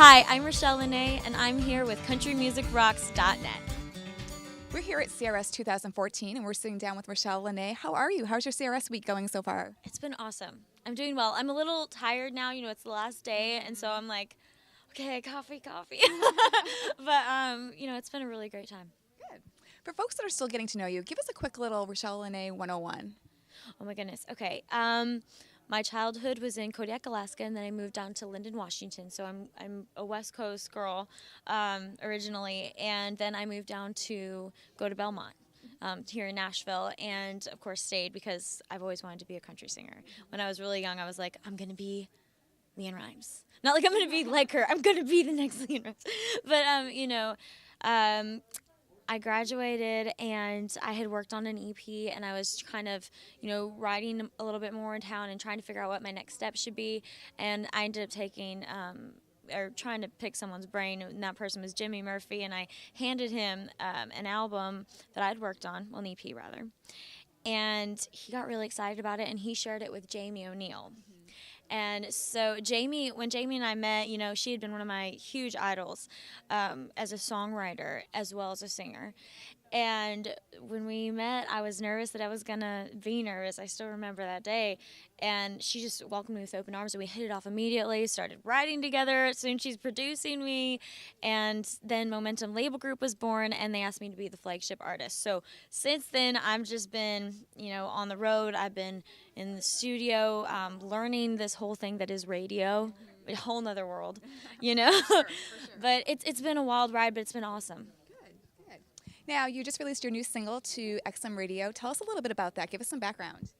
Hi, I'm Rachele Lynae, and I'm here with CountryMusicRocks.net. We're here at CRS 2014, and we're sitting down with Rachele Lynae. How are you? How's your CRS week going so far? It's been awesome. I'm doing well. I'm a little tired now. You know, it's the last day, and so I'm like, okay, coffee. But, it's been a really great time. Good. For folks that are still getting to know you, give us a quick little Rachele Lynae 101. Oh, my goodness. Okay. My childhood was in Kodiak, Alaska, and then I moved down to Linden, Washington. So I'm a West Coast girl originally, and then I moved down to go to Belmont here in Nashville, and of course stayed because I've always wanted to be a country singer. When I was really young, I was like, I'm gonna be Leanne Rimes. Not like I'm gonna be like her. I'm gonna be the next Leanne Rimes. But I graduated and I had worked on an EP, and I was kind of, writing a little bit more in town and trying to figure out what my next step should be. And I ended up taking, or trying to pick someone's brain, and that person was Jimmy Murphy, and I handed him an album that I'd worked on, well, an EP rather. And he got really excited about it, and he shared it with Jamie O'Neill. And so when Jamie and I met, she had been one of my huge idols as a songwriter as well as a singer. And when we met, I was nervous that I was going to be nervous. I still remember that day. And she just welcomed me with open arms, and we hit it off immediately, started writing together. Soon she's producing me. And then Momentum Label Group was born, and they asked me to be the flagship artist. So since then, I've just been, on the road. I've been in the studio learning this whole thing that is radio, a whole nother world, For sure. But it's been a wild ride, but it's been awesome. Good. Now, you just released your new single to XM Radio. Tell us a little bit about that. Give us some background.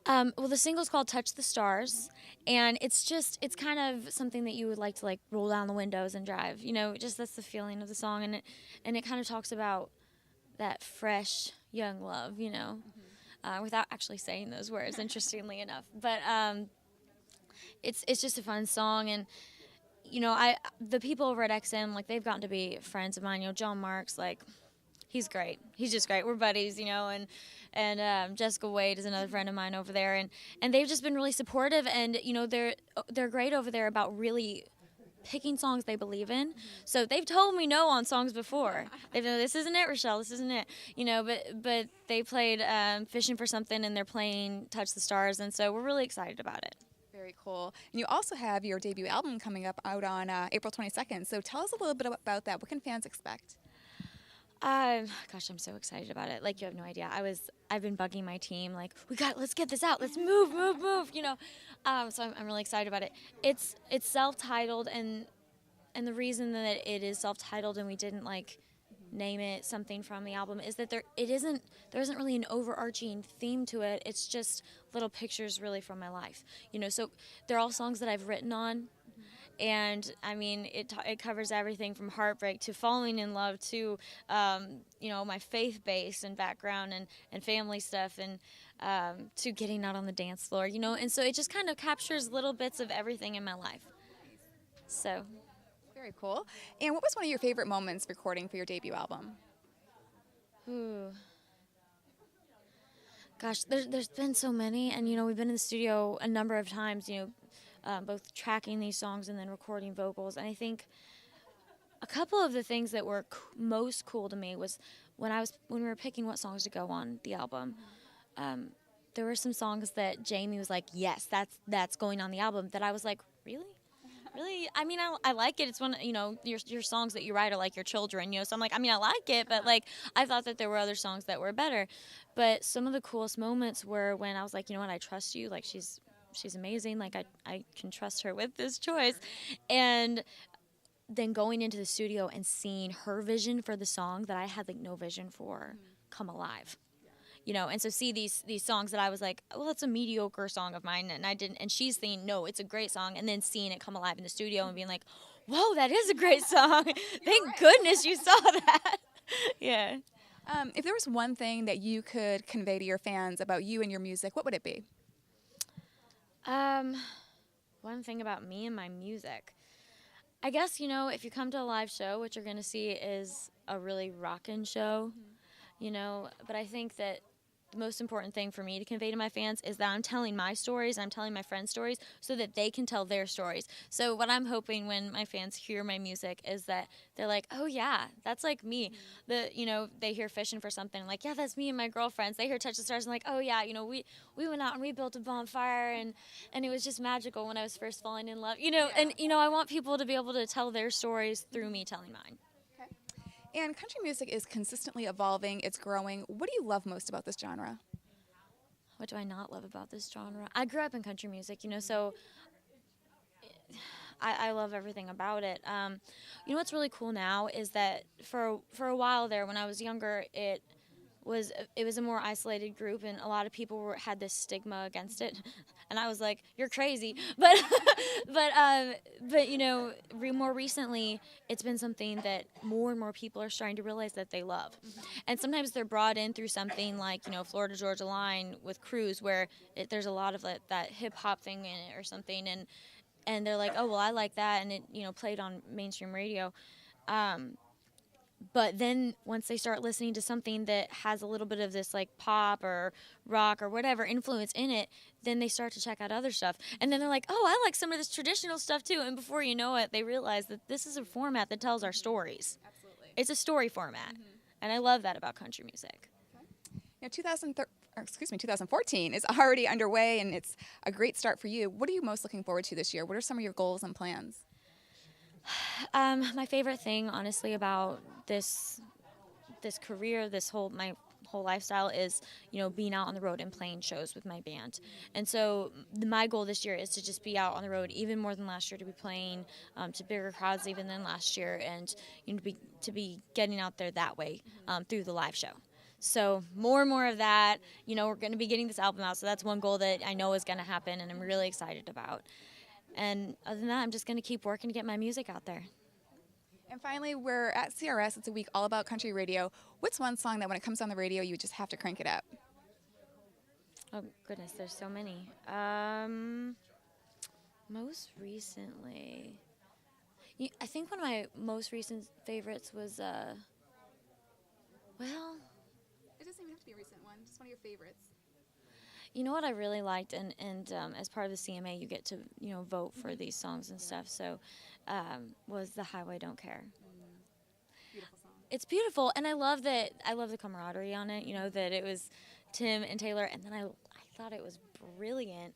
Well, the single's called Touch the Stars, and it's kind of something that you would like to roll down the windows and drive. Just that's the feeling of the song, and it kind of talks about that fresh, young love, without actually saying those words, interestingly enough. But it's just a fun song, and the people over at XM, they've gotten to be friends of mine. John Marks, he's great. He's just great. We're buddies, and Jessica Wade is another friend of mine over there, and they've just been really supportive, and they're great over there about really picking songs they believe in. So they've told me no on songs before. They've been, this isn't it, Rachele, this isn't it. But they played Fishing for Something, and they're playing Touch the Stars, and so we're really excited about it. Very cool. And you also have your debut album coming up out on April 22nd. So tell us a little bit about that. What can fans expect? Gosh, I'm so excited about it. You have no idea. I've been bugging my team, let's get this out. Let's move. So I'm really excited about it. It's self-titled, and the reason that it is self-titled and we didn't name it something from the album is that there isn't really an overarching theme to it. It's just little pictures really from my life. So they're all songs that I've written on. And I mean, it covers everything from heartbreak to falling in love to, my faith base and background and family stuff, and to getting out on the dance floor, And so it just kind of captures little bits of everything in my life. So. Very cool. And what was one of your favorite moments recording for your debut album? Ooh. Gosh, there's been so many, and we've been in the studio a number of times, both tracking these songs and then recording vocals. And I think a couple of the things that were most cool to me was when we were picking what songs to go on the album. There were some songs that Jamie was like, yes, that's going on the album, that I was like, really? Really? I mean, I like it. It's one, your songs that you write are like your children, So I'm like, I like it, but I thought that there were other songs that were better. But some of the coolest moments were when I was like, I trust you. She's amazing. I can trust her with this choice. And then going into the studio and seeing her vision for the song that I had no vision for come alive. And so see these songs that I was like, well, that's a mediocre song of mine, and I didn't, and she's saying, no, it's a great song, and then seeing it come alive in the studio and being like, whoa, that is a great song. Thank goodness you saw that. Yeah. If there was one thing that you could convey to your fans about you and your music, what would it be? One thing about me and my music, I guess, if you come to a live show, what you're going to see is a really rockin' show, but I think that the most important thing for me to convey to my fans is that I'm telling my stories, I'm telling my friends' stories so that they can tell their stories. So what I'm hoping when my fans hear my music is that they're like, oh yeah, that's like me. They hear Fishing for Something, like, yeah, that's me and my girlfriends. They hear Touch the Stars and like, oh yeah, we went out and we built a bonfire and it was just magical when I was first falling in love. And I want people to be able to tell their stories through me telling mine. And country music is consistently evolving, it's growing. What do you love most about this genre? What do I not love about this genre? I grew up in country music, so I love everything about it. What's really cool now is that for a while there, when I was younger, it was a more isolated group, and a lot of people had this stigma against it, and I was like, "You're crazy." But more recently, it's been something that more and more people are starting to realize that they love, and sometimes they're brought in through something like Florida Georgia Line with Cruise, where there's a lot of that hip hop thing in it or something, and they're like, "Oh well, I like that," and it played on mainstream radio. But then once they start listening to something that has a little bit of this like pop or rock or whatever influence in it, then they start to check out other stuff. And then they're like, oh, I like some of this traditional stuff too. And before you know it, they realize that this is a format that tells our stories. Absolutely. It's a story format. And I love that about country music. 2014 is already underway, and it's a great start for you. What are you most looking forward to this year? What are some of your goals and plans? My favorite thing, honestly, about this career, my whole lifestyle is, being out on the road and playing shows with my band. And so my goal this year is to just be out on the road even more than last year, to be playing to bigger crowds even than last year, and to be getting out there that way through the live show. So more and more of that. We're going to be getting this album out, so that's one goal that I know is going to happen, and I'm really excited about. And other than that, I'm just going to keep working to get my music out there. And finally, we're at CRS. It's a week all about country radio. What's one song that when it comes on the radio, you just have to crank it up? Oh, goodness, there's so many. Most recently, I think one of my most recent favorites was, It doesn't even have to be a recent one, just one of your favorites. You know what I really liked, and as part of the CMA, you get to vote for these songs and stuff. So, was "The Highway Don't Care." Beautiful song. It's beautiful, and I love that. I love the camaraderie on it. That it was Tim and Taylor, and then I thought it was brilliant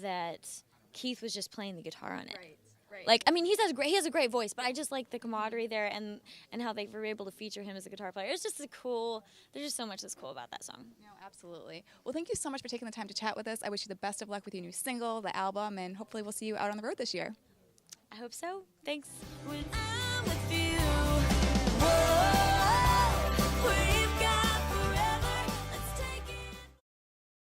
that Keith was just playing the guitar on it. Right. Like, I mean, he has a great voice, but I just like the camaraderie there and how they were able to feature him as a guitar player. It's just there's just so much that's cool about that song. No, absolutely. Well, thank you so much for taking the time to chat with us. I wish you the best of luck with your new single, the album, and hopefully we'll see you out on the road this year. I hope so. Thanks.